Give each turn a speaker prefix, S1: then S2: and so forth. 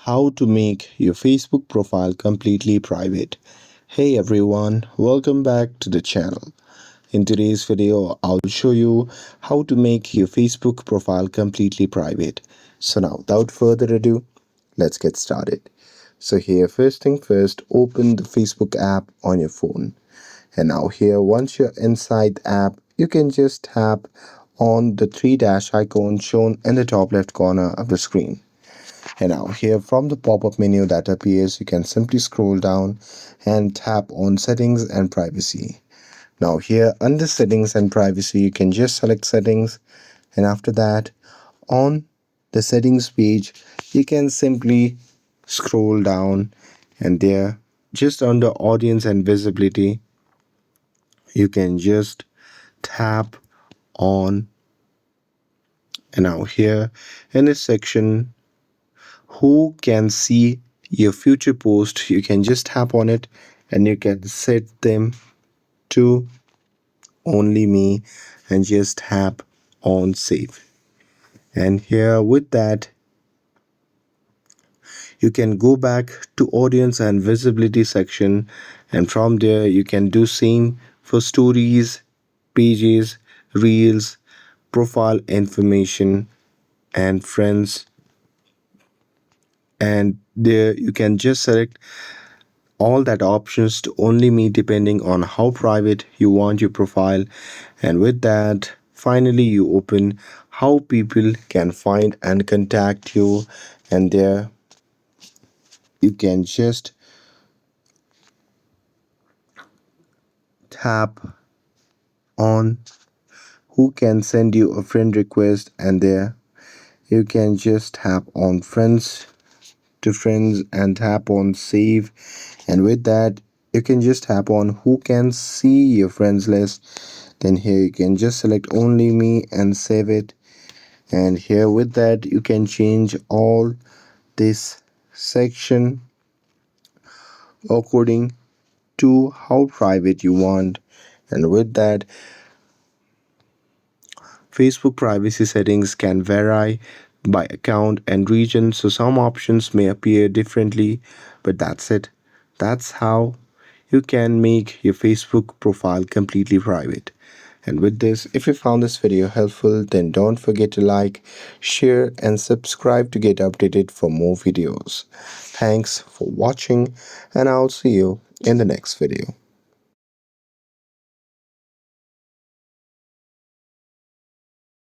S1: How to make your Facebook profile completely private. Hey everyone, welcome back to the channel. In today's video, I'll show you how to make your Facebook profile completely private. So now, without further ado, let's get started. So here, first thing first, open the Facebook app on your phone. And now here, once you're inside the app, you can just tap on the three dash icon shown in the top left corner of the screen. And now here from the pop-up menu that appears, you can simply scroll down and tap on settings and privacy. Now here under settings and privacy, you can just select settings, and after that on the settings page, you can simply scroll down, and there just under audience and visibility, you can just tap on. And now here in this section, who can see your future post, you can just tap on it and you can set them to only me and just tap on save. And here with that, you can go back to audience and visibility section, and from there you can do same for stories, pages, reels, profile information, and friends. And there you can just select all that options to only me depending on how private you want your profile. And with that, finally you open how people can find and contact you, and there you can just tap on who can send you a friend request, and there you can just tap on friends to friends and tap on save. And with that, you can just tap on who can see your friends list. Then here you can just select only me and save it. And here with that, you can change all this section according to how private you want. And with that, Facebook privacy settings can vary by account and region, so some options may appear differently, but that's it. That's how you can make your Facebook profile completely private. And with this, if you found this video helpful, then don't forget to like, share, and subscribe to get updated for more videos. Thanks for watching, and I'll see you in the next video.